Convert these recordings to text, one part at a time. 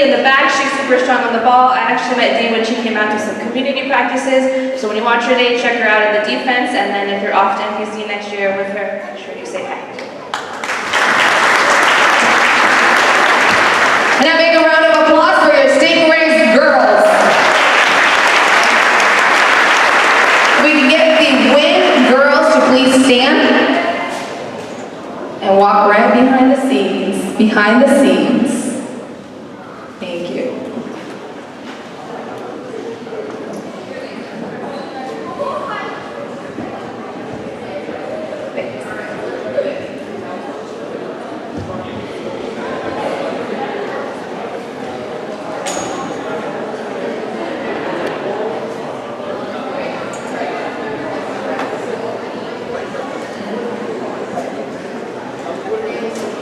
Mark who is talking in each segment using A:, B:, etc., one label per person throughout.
A: In the back, she's super strong on the ball. I actually met Dee when she came out to some community practices. So when you watch her today, check her out in the defense. And then if you're off to MPC next year with her, make sure you say hi.
B: And now make a round of applause for your Stingrays girls. We can get the Win girls to please stand and walk right behind the scenes. Behind the scenes. Thank you.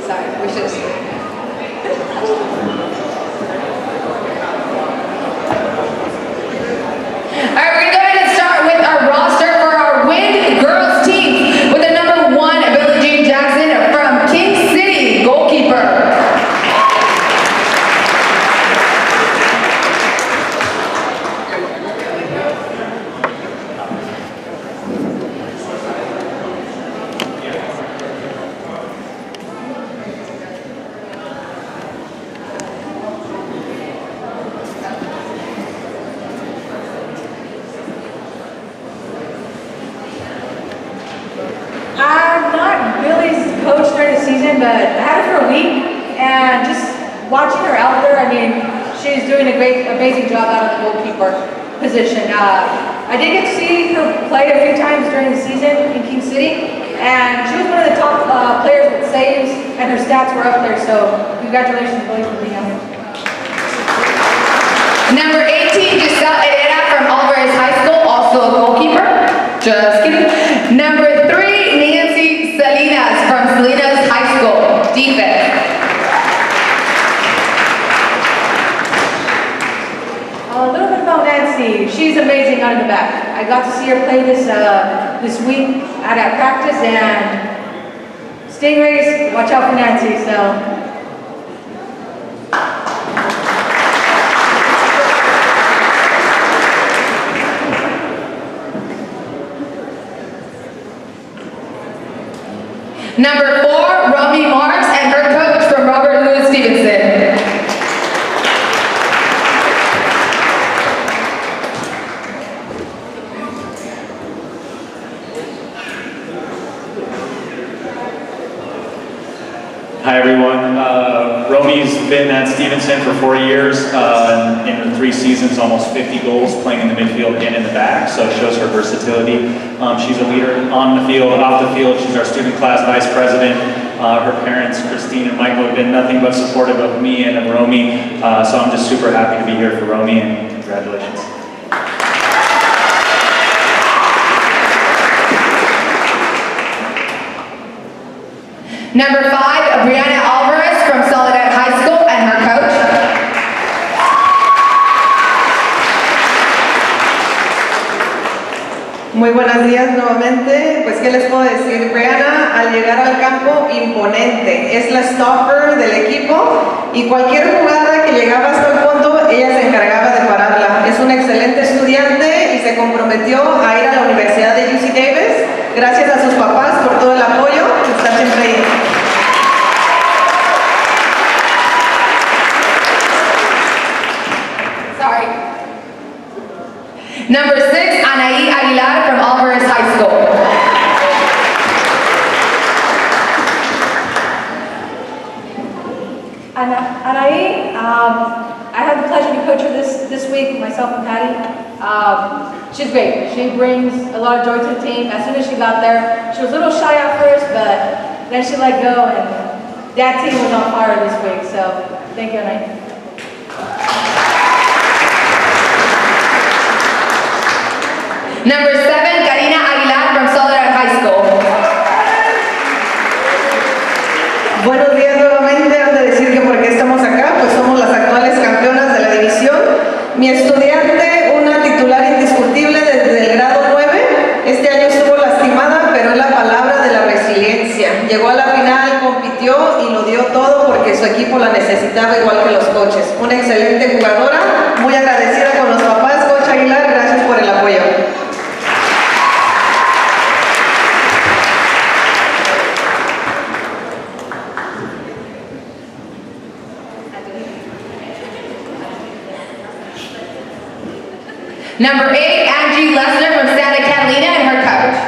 B: Sorry, we should have.
C: But I had her for a week, and just watching her out there, I mean, she's doing a great, amazing job out of the goalkeeper position. I did get to see her play a few times during the season in King City, and she was one of the top players with saves, and her stats were up there, so congratulations, Lodi, for being out here.
B: Number 18, Giselle Herrera from Alvarez High School, also a goalkeeper. Just kidding. Number 3, Nancy Salinas from Salinas High School, defense.
C: A little bit about Nancy. She's amazing out in the back. I got to see her play this week at practice, and Stingrays, watch out for Nancy. So.
B: Number 4, Romy Marks and her coach from Robert Louis Stevenson.
D: Hi everyone. Romy's been at Stevenson for 4 years. In her 3 seasons, almost 50 goals, playing in the midfield and in the back, so it shows her versatility. She's a leader on the field, off the field. She's our student class vice president. Her parents, Christine and Michael, have been nothing but supportive of me and of Romy, so I'm just super happy to be here for Romy, and congratulations.
B: Number 5, Brianna Alvarez from Salinas High School and her coach.
E: Muy buenos días nuevamente. Pues qué les puedo decir, Brianna al llegar al campo imponente, es la stopper del equipo y cualquier jugada que llegaba hasta el fondo ella se encargaba de pararla. Es una excelente estudiante y se comprometió a ir a la Universidad de UC Davis. Gracias a sus papás por todo el apoyo, está siempre ahí.
B: Sorry. Number 6, Anaí Aguilar from Alvarez High School.
C: Anaí, I had the pleasure to coach her this week, myself and Patty. She's great. She brings a lot of joy to the team. As soon as she got there, she was a little shy at first, but then she let go, and that team was on fire this week. So thank you, Anaí.
B: Number 7, Karina Aguilar from Salinas High School.
E: Buenos días nuevamente. Antes de decir que por qué estamos acá, pues somos las actuales campeonas de la división. Mi estudiante, una titular indiscutible desde el grado 9. Este año estuvo lastimada, pero es la palabra de la resiliencia. Llegó a la final, compitió y lo dio todo porque su equipo la necesitaba igual que los coaches. Una excelente excelente jugadora, muy agradecida con los papás. Coach Aguilar, gracias por el apoyo.
B: Number 8, Angie Lesnar from Santa Catalina and her coach.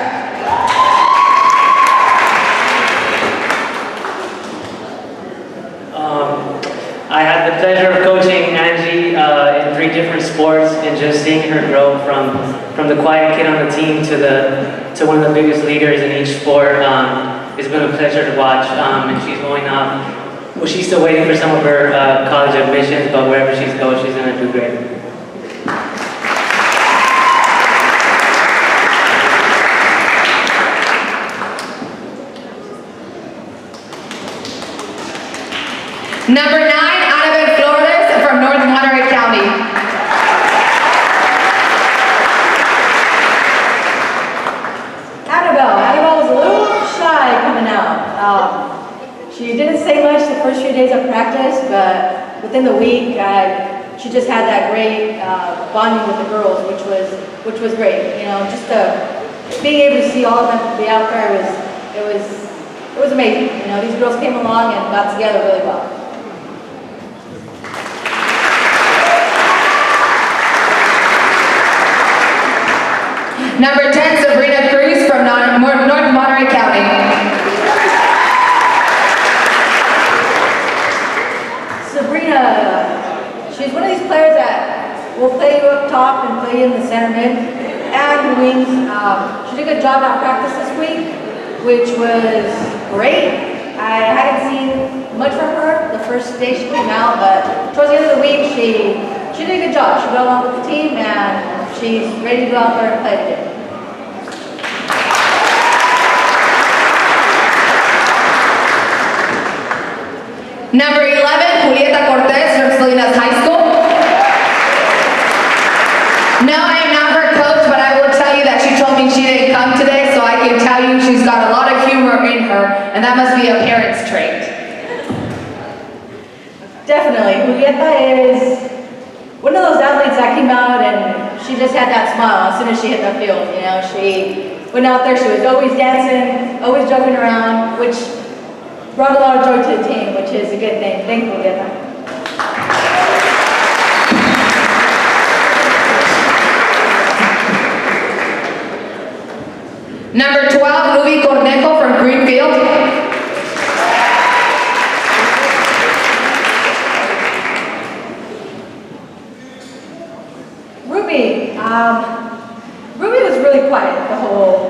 F: I had the pleasure of coaching Angie in 3 different sports, and just seeing her grow from the quiet kid on the team to one of the biggest leaders in each sport. It's been a pleasure to watch, and she's going up. Well, she's still waiting for some of her college admissions, but wherever she goes, she's going to do great.
B: Number 9, Flores from North Monterey County.
C: Annabelle was a little shy coming out. She didn't say much the first few days of practice, but within the week, she just had that great bonding with the girls, which was great. You know, just being able to see all of them be out there it was amazing. You know, these girls came along and got together really well.
B: Number 10, Sabrina Cruz from North Monterey County.
C: Sabrina, she's one of these players that will play you up top and play you in the center mid and the wings. She did a good job at practice this week, which was great. I hadn't seen much from her the first day she came out, but towards the end of the week, she did a good job. She got along with the team, and she's ready to go out there and play again.
B: Number 11, Julieta Cortes from Salinas High School. No, I am not her coach, but I will tell you that she told me she didn't come today, so I can tell you she's got a lot of humor in her, and that must be a parent's trait.
C: Definitely. Julieta is one of those athletes that came out and she just had that smile as soon as she hit the field. You know, she went out there, she was always dancing, always jumping around, which brought a lot of joy to the team, which is a good thing. Thank you, Julieta.
B: Number 12, Ruby Cornejo from Greenfield.
C: Ruby was really quiet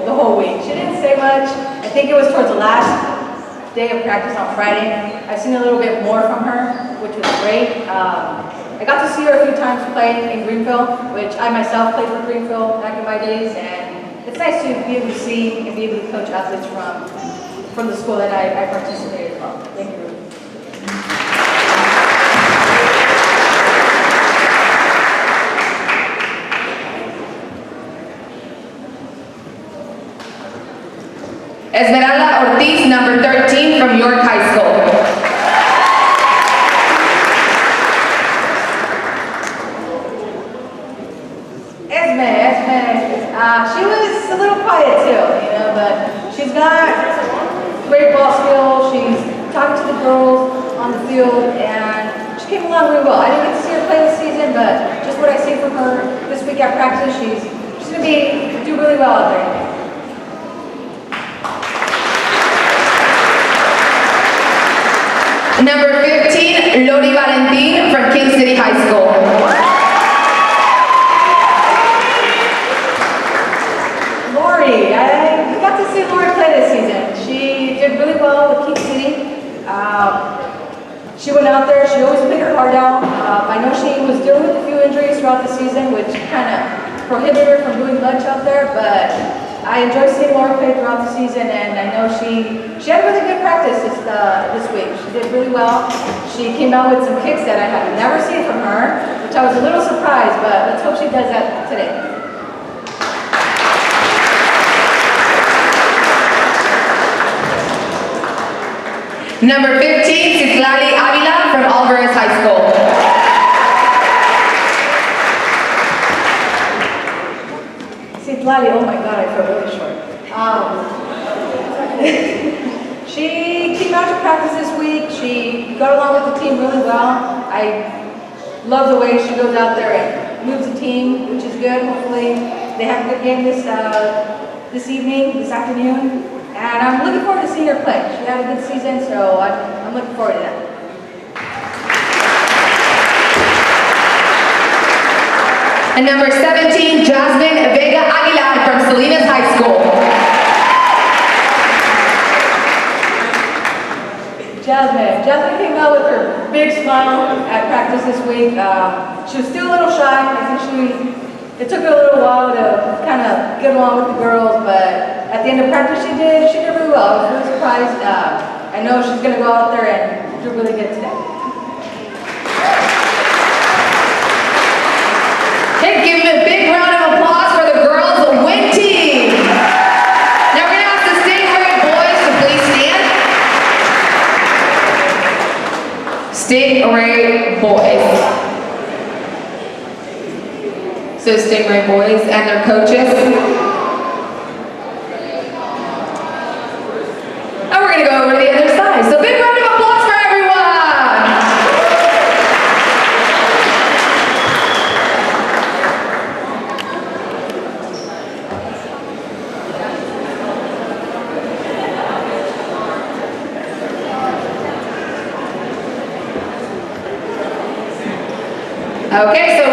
C: the whole week. She didn't say much. I think it was towards the last day of practice on Friday. I've seen a little bit more from her, which was great. I got to see her a few times play in Greenfield, which I myself played for Greenfield back in my days, and it's nice to be able to see and be able to coach athletes from the school that I participated in. Thank you, Ruby.
B: Esmeralda Ortiz, number 13 from York High School.
C: She was a little quiet too, you know, but she's got great ball skill. She's talking to the girls on the field, and she came along really well. I didn't get to see her play this season, but just what I see from her this week at practice, she's going to do really well out there.
B: Number 15, Lodi Valentine from King City High School.
C: Lori, I got to see Lori play this season. She did really well with King City. She went out there, she always played her heart out. I know she was dealing with a few injuries throughout the season, which kind of prohibited her from doing much out there, but I enjoyed seeing Lori play throughout the season, and I know she had really good practice this week. She did really well. She came out with some kicks that I had never seen from her, which I was a little surprised, but let's hope she does that today.
B: Number 15, Citlali Avila from Alvarez High School.
C: Lali, oh my God, I feel really short. She came out to practice this week. She got along with the team really well. I love the way she goes out there and moves the team, which is good. Hopefully they have a good game this afternoon. And I'm looking forward to seeing her play. She had a good season, so I'm looking forward to that.
B: And number 17, Jasmine Vega from Salinas High School.
C: Jasmine came out with her big smile at practice this week. She was still a little shy. I think it took her a little while to kind of get along with the girls, but at the end of practice she did really well. I was really surprised. I know she's going to go out there and do really good today.
B: Okay, give them a big round of applause for the girls' win team. Now we're gonna ask the Stingray boys to please stand. Stingray boys. So Stingray boys and their coaches. And we're gonna go over to the other side. So big round of applause for everyone. Okay, so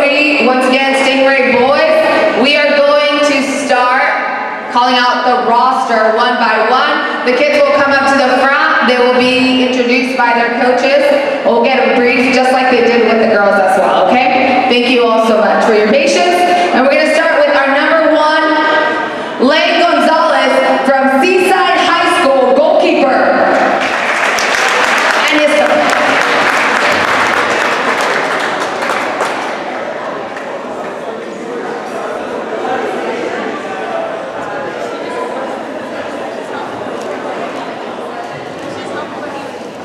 B: once again, Stingray boys, we are going to start calling out the roster one by one. The kids will come up to the front. They will be introduced by their coaches. We'll get a brief just like they did with the girls as well, okay? Thank you all so much for your patience. And we're gonna start with our number 1, Lane Gonzalez from Seaside High School, goalkeeper. And his coach.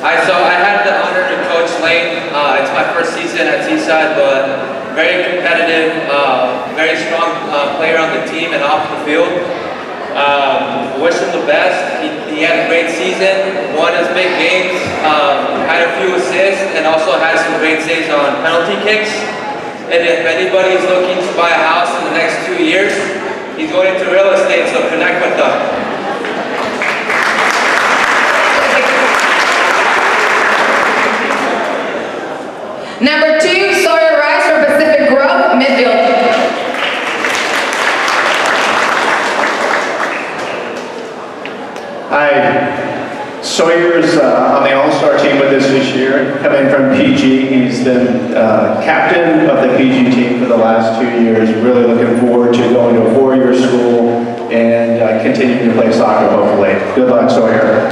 G: Hi, so I had the honor to coach Lane. It's my first season at Seaside, but very competitive, very strong player on the team and off the field. Wish him the best. He had a great season, won his big games, had a few assists, and also had some great saves on penalty kicks. And if anybody's looking to buy a house in the next 2 years, he's going into real estate, so connect with them.
B: Number 2, Sawyer Rice from Pacific Grove, midfield.
H: Hi, Sawyer's on the All-Star team with us this year, coming from PG. He's been captain of the PG team for the last 2 years. Really looking forward to going to a 4-year school and continuing to play soccer hopefully. Good luck, Sawyer.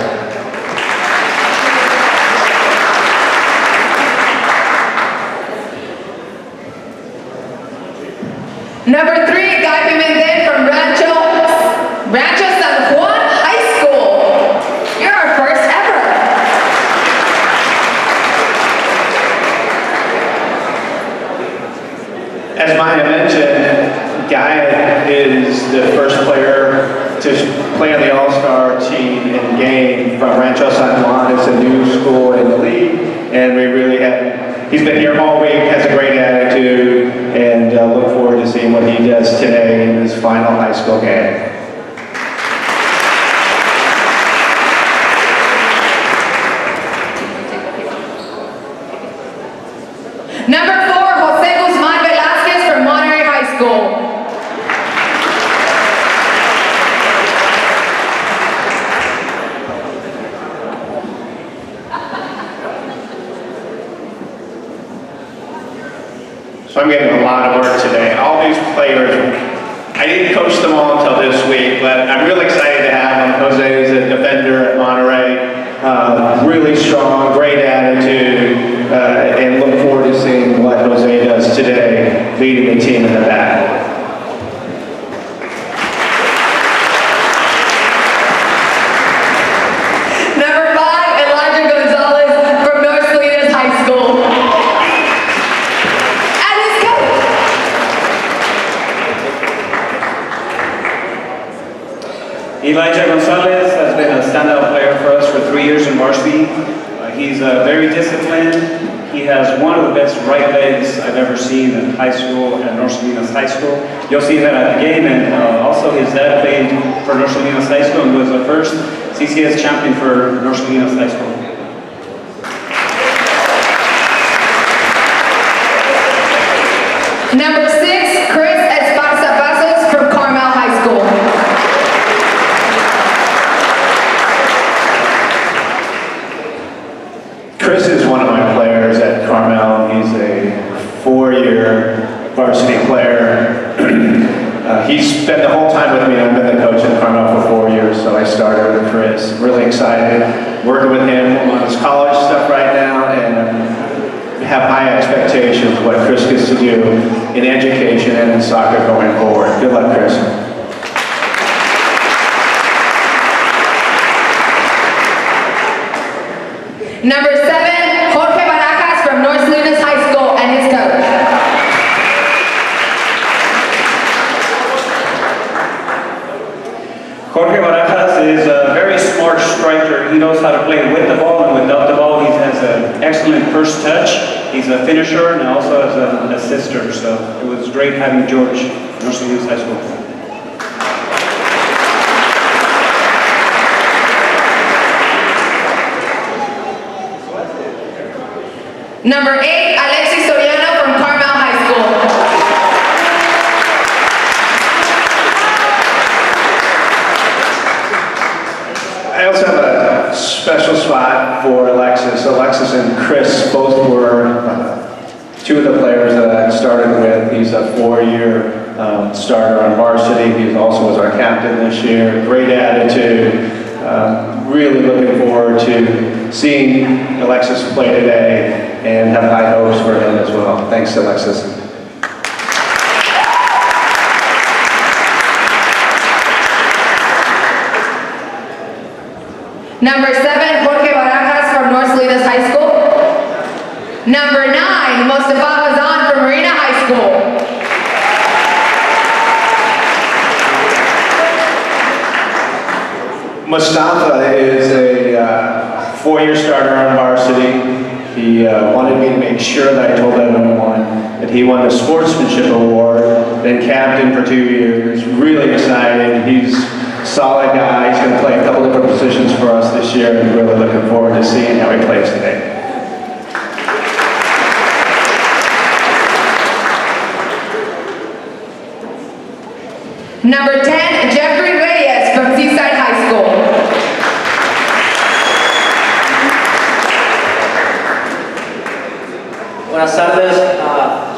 B: Number 3, Guy Pimentel from Rancho San Juan High School. You're our first ever.
H: As Maya mentioned, Guy is the first player to play on the All-Star team in game from Rancho San Juan. It's a new school in the league, and he's been here all week, has a great attitude, and look forward to seeing what he does today in his final high school game.
B: Number 4, Jose Guzman Velasquez from Monterey High School.
H: So I'm getting a lot of work today. All these players, I didn't coach them all until this week, but I'm really excited to have them. Jose is a defender at Monterey, really strong, great attitude, and look forward to seeing what Jose does today, leading the team in the back.
B: Number 5, Elijah Gonzalez from North Salinas High School. And his coach.
I: Elijah Gonzalez has been a standout player for us for 3 years in varsity. He's very disciplined. He has one of the best right legs I've ever seen in high school, at North Salinas High School. You'll see that at the game, and also his dad played for North Salinas High School and was the first CCS champion for North Salinas High School.
B: Number 6, Chris Esparza from Carmel High School.
H: Chris is one of my players at Carmel. He's a 4-year varsity player. He's spent the whole time with me. I've been the coach at Carmel for 4 years, so I started with Chris. Really excited working with him on his college stuff right now, and have high expectations of what Chris gets to do in education and in soccer going forward. Good luck, Chris.
B: Number 7, Jorge Barajas from North Salinas High School and his coach.
I: Jorge Barajas is a very smart striker. He knows how to play with the ball and without the ball. He has an excellent first touch. He's a finisher and also as an assister. So it was great having George at North Salinas High School.
B: Number 8, Alexis Soriano from Carmel High School.
H: I also have a special spot for Alexis. Alexis and Chris both were 2 of the players that I started with. He's a 4-year starter on varsity. He also was our captain this year. Great attitude. Really looking forward to seeing Alexis play today and have high hopes for him as well. Thanks, Alexis.
B: Number 7, Jorge Barajas from North Salinas High School. Number 9, Mustafa Hazan from Marina High School.
H: Mustafa is a 4-year starter on varsity. He wanted me to make sure that I told everyone that he won the Sportsmanship Award, been captain for 2 years, really excited. He's a solid guy. He's going to play a couple different positions for us this year, and really looking forward to seeing how he plays today.
B: Number 10, Jeffrey Reyes from Seaside High School.
F: Buenas tardes,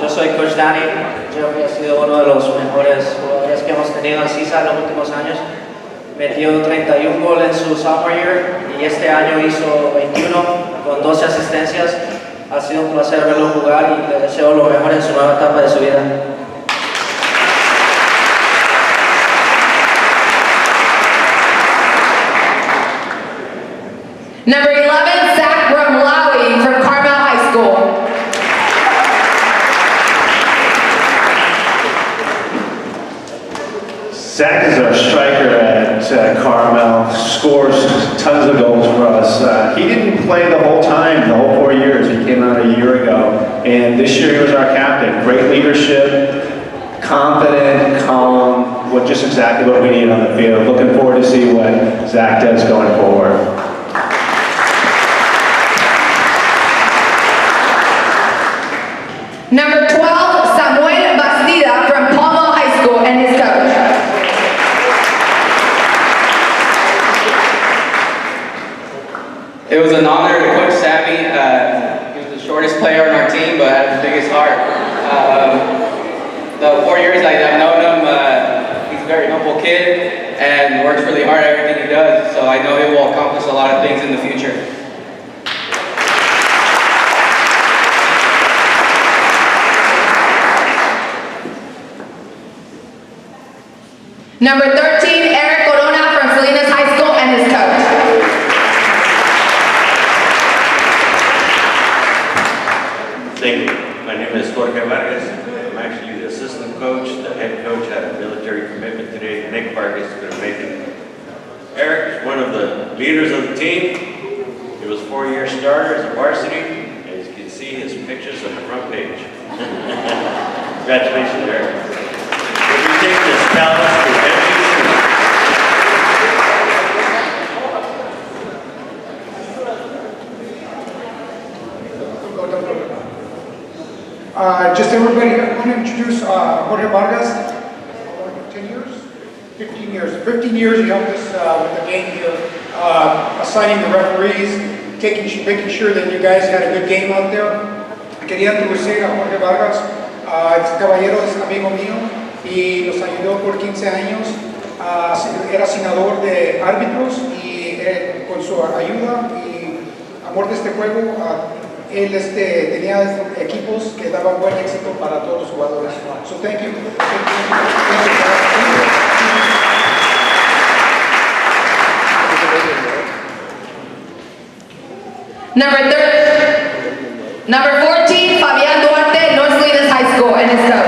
F: yo soy Coach Danny. Jeffrey ha sido uno de los mejores jugadores que hemos tenido en CISA en los últimos años. Metió 31 goles en su sophomore year y este año hizo 21 con 12 asistencias. Ha sido un placer verlo jugar y le deseo lo mejor en su nueva etapa de su vida.
B: Number 11, Zach Romlawi from Carmel High School.
H: Zach is our striker at Carmel, scores tons of goals for us. He didn't play the whole time, the whole 4 years. He came out a year ago, and this year he was our captain. Great leadership, confident, calm, just exactly what we need on the field. Looking forward to see what Zach does going forward.
B: Number 12, Samuel Bastida from Palma High School and his coach.
J: It was an honor to coach Sammy. He was the shortest player on our team, but had the biggest heart. The 4 years I've known him, he's a very humble kid and works really hard at everything he does. So I know he will accomplish a lot of things in the future.
B: Number 13, Eric Corona from Salinas High School and his coach.
K: Thank you. My name is Jorge Vargas. I'm actually the assistant coach. The head coach had a military commitment today. Nick Vargas is going to make it. leaders of the team. He was a 4-year starter as a varsity, and as you can see his pictures on the front page. Congratulations, Eric. We'll be taking his talents to MCS.
L: Just everybody, I want to introduce Jorge Vargas. 10 years? 15 years. 15 years he helped us with the game here, assigning the referees, making sure that you guys had a good game out there. Quería introducir a Jorge Vargas. Este caballero es amigo mío y nos ayudó por 15 años. Era asignador de árbitros y con su ayuda y amor de este juego, él tenía equipos que daban buen éxito para todos los jugadores. So thank you.
B: Number 14, Fabián Duarte, North Salinas High School, and his coach.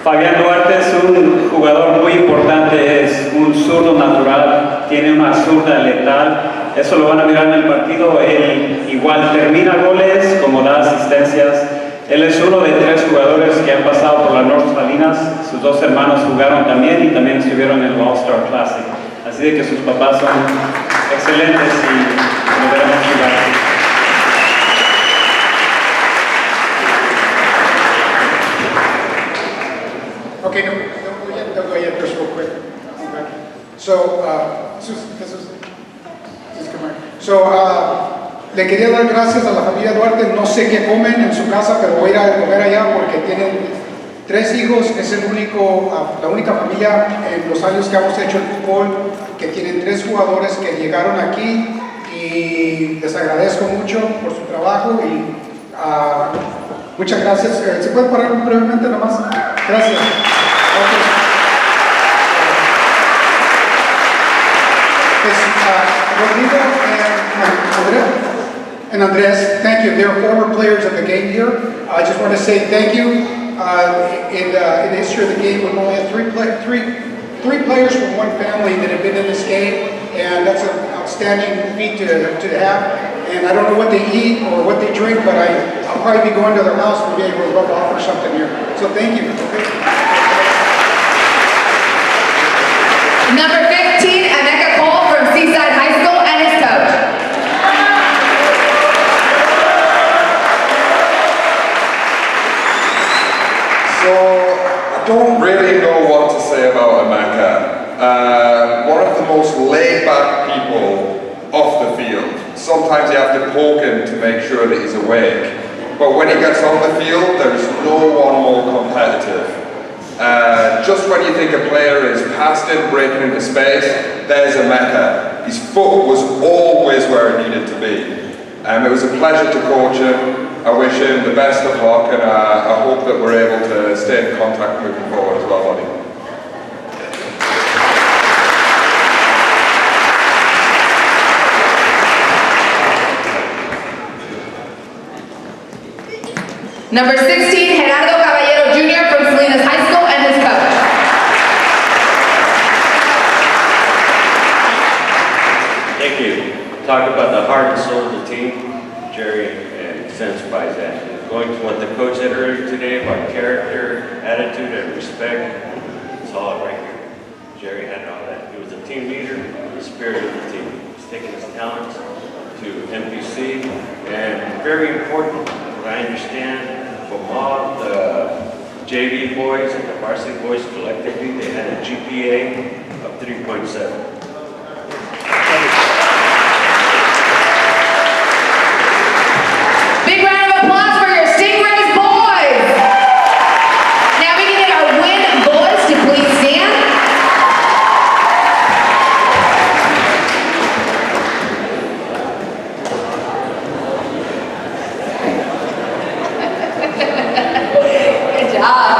I: Fabián Duarte es un jugador muy importante, es un zurdo natural, tiene una zurda letal, eso lo van a mirar en el partido, él igual termina goles como da asistencias, él es uno de 3 jugadores que han pasado por la North Salinas, sus 2 hermanos jugaron también y también estuvieron en el All-Star Classic, así de que sus papás son excelentes y lo veremos jugar.
L: Okay, don't go yet, just real quick. Okay. So, le quería dar gracias a la familia Duarte. No sé qué comen en su casa, pero voy a ir a comer allá porque tienen 3 hijos. Es la única familia en los años que hemos hecho el fútbol que tienen 3 jugadores que llegaron aquí y les agradezco mucho por su trabajo y muchas gracias. ¿Se puede parar brevemente nomás? Gracias. Rodrigo and Andres, thank you. They're former players of the game here. I just want to say thank you. In the history of the game, we've only had three players from one family that have been in this game, and that's an outstanding feat to have. And I don't know what they eat or what they drink, but I'll probably be going to their house and be able to rub off or something here. So thank you.
B: Number 15, Emeka Cole from Seaside High School, and his coach.
M: So, I don't really know what to say about Emeka. One of the most laid-back people off the field. Sometimes you have to poke him to make sure that he's awake. But when he gets on the field, there's no one more competitive. Just when you think a player is past him, breaking into space, there's Emeka. His foot was always where it needed to be. It was a pleasure to coach him. I wish him the best of luck, and I hope that we're able to stay in contact moving forward as well, buddy.
B: Number 16, Gerardo Caballero Jr. from Salinas High School, and his coach.
K: Thank you. Talk about the heart and soul of the team. Jerry exemplifies that. Going to what the coach said earlier today about character, attitude, and respect, it's all right here. Jerry had all that. He was a team leader, the spirit of the team. He's taking his talents to MPC, and very important, what I understand, from all the JV boys and the varsity boys collectively, they had a GPA of 3.7.
B: Big round of applause for your Stingrays boys. Now we can get our win boys to please stand. Good job.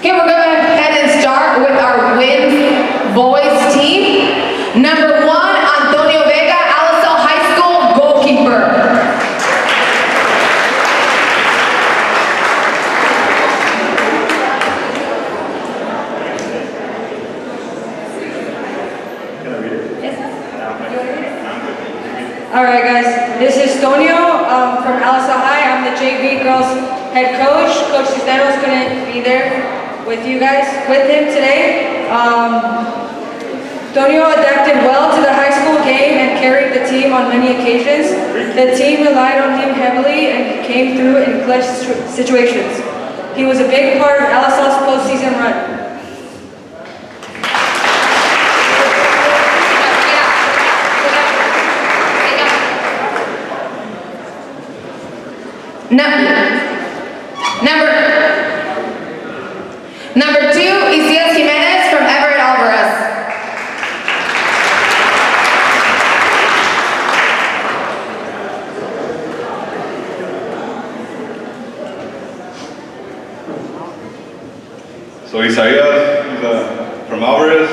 B: Okay, we're going to go ahead and start with our Win Boys team. Number 1, Antonio Vega, Alexis High School goalkeeper.
C: All right, guys. This is Tonio from Alisa High. I'm the JV girls head coach. Coach Cisneros couldn't be there with him today. Tonio adapted well to the high school game and carried the team on many occasions. The team relied on him heavily and he came through in clutch situations. He was a big part of Alisa's postseason run.
B: Number 2, Isis Jimenez from Everett Alvarez.
M: So Isaias, he's from Alvarez.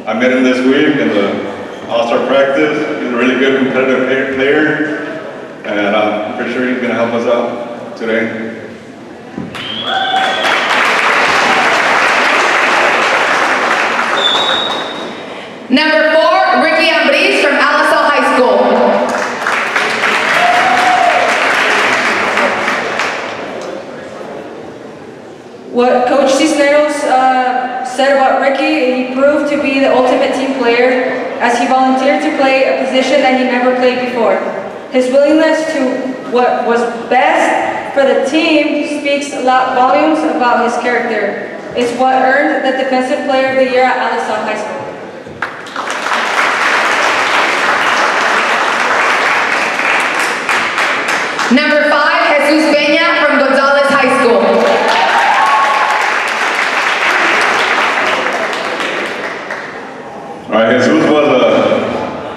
M: I met him this week in the All-Star practice. He's a really good competitive player. And I'm pretty sure he's going to help us out today.
B: Number 4, Ricky Ambriz from Alisal High School.
C: What Coach Cisneros said about Ricky, he proved to be the ultimate team player as he volunteered to play a position that he never played before. His willingness to what was best for the team speaks a lot volumes about his character. It's what earned the Defensive Player of the Year at Alisal High School.
B: Number 5, Jesus Peña from Gonzalez High School.
M: All right, Jesus was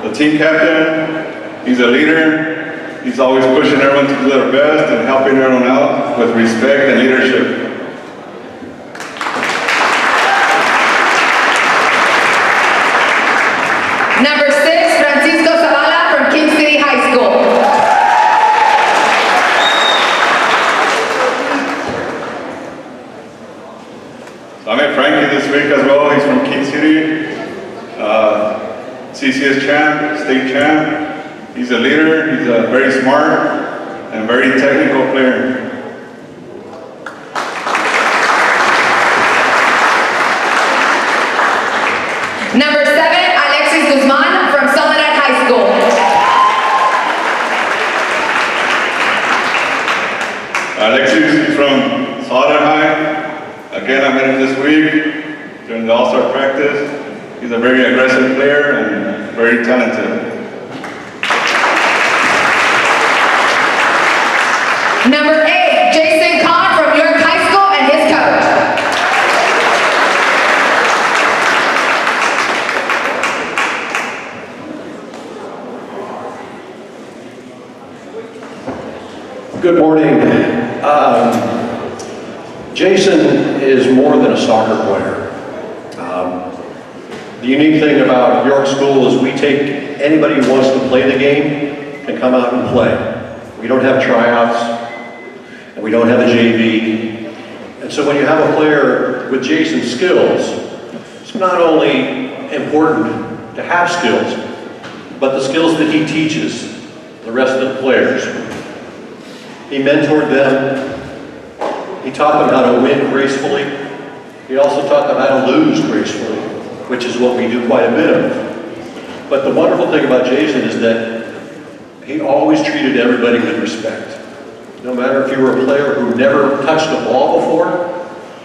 M: the team captain. He's a leader. He's always pushing everyone to do their best and helping everyone out with respect and leadership.
B: Number 6, Francisco Zavala from King City High School.
M: So I met Frankie this week as well. He's from King City. CCS champ, state champ. He's a leader, he's a very smart and very technical player.
B: Number 7, Alexis Guzman from Salinas High School.
M: Alexis is from Salinas High. Again, I met him this week during the All-Star practice. He's a very aggressive player and very talented.
B: Number 8, Jason Kahn from York High School and his coach.
N: Good morning. Jason is more than a soccer player. The unique thing about York School is we take anybody who wants to play the game can come out and play. We don't have tryouts, and we don't have a JV. And so when you have a player with Jason's skills, it's not only important to have skills, but the skills that he teaches the rest of the players. He mentored them. He taught them how to win gracefully. He also taught them how to lose gracefully, which is what we do quite a bit of. But the wonderful thing about Jason is that he always treated everybody with respect. No matter if you were a player who never touched a ball before,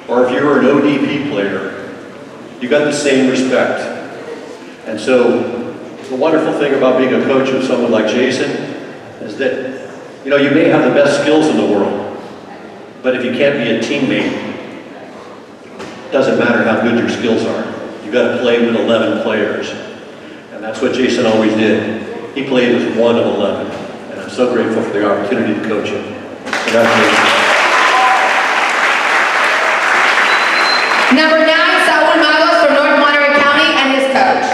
N: or if you were an ODP player, you got the same respect. And so the wonderful thing about being a coach of someone like Jason is that, you know, you may have the best skills in the world, but if you can't be a teammate, it doesn't matter how good your skills are. You got to play with 11 players. And that's what Jason always did. He played with 1 of 11. And I'm so grateful for the opportunity to coach him. Congratulations.
B: Number 9, Saul Magos from North Monterey County and his coach.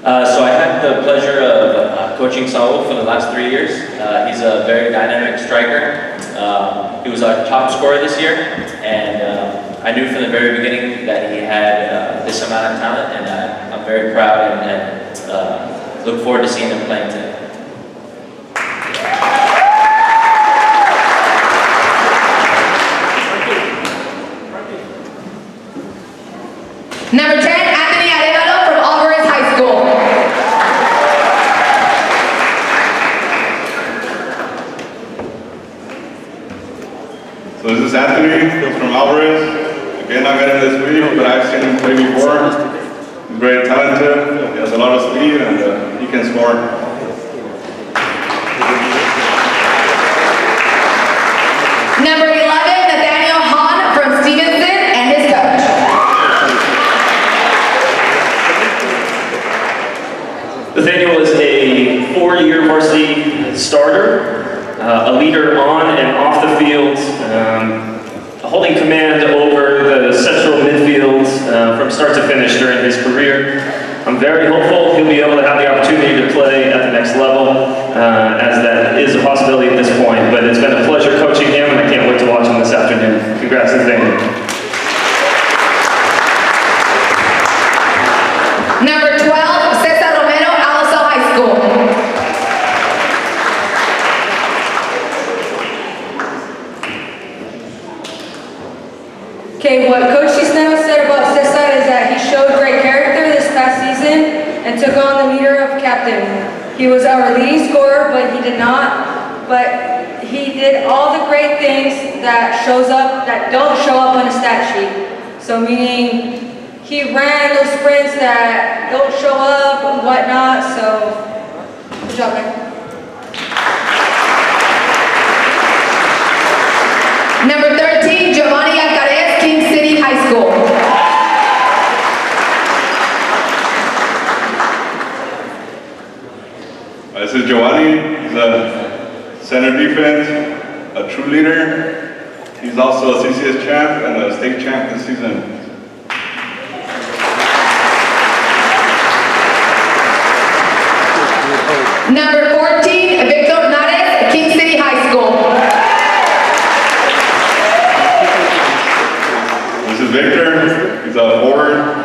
O: So I had the pleasure of coaching Saul for the last 3 years. He's a very dynamic striker. He was our top scorer this year, and I knew from the very beginning that he had this amount of talent, and I'm very proud and look forward to seeing him playing today.
B: Number 10, Anthony Arevalo from Alvarez High School.
P: So this is Anthony, he's from Alvarez. Again, I met him this week, but I've seen him play before. He's very talented, he has a lot of speed, and he can score.
B: Number 11, Nathaniel Hahn from Stevenson and his coach.
Q: Nathaniel is a 4-year varsity starter, a leader on and off the field, holding command over the central midfield from start to finish during his career. I'm very hopeful he'll be able to have the opportunity to play at the next level, as that is a possibility at this point. But it's been a pleasure coaching him, and I can't wait to watch him this afternoon. Congrats, Nathaniel.
B: Number 12, Cesar Romero, Alisal High School.
C: Okay, what Coach Cisneros said about Cesar is that he showed great character this past season and took on the leader of captain. He was our leading scorer, but he did all the great things that don't show up on a stat sheet. So meaning he ran those sprints that don't show up and whatnot, so good job, man.
B: Number 13, Giovanni Alvarez, King City High School.
P: This is Giovanni, he's a center defense, a true leader. He's also a CCS champ and a state champ this season.
B: Number 14, Victor Nares, King City High School.
P: This is Victor, he's a forward.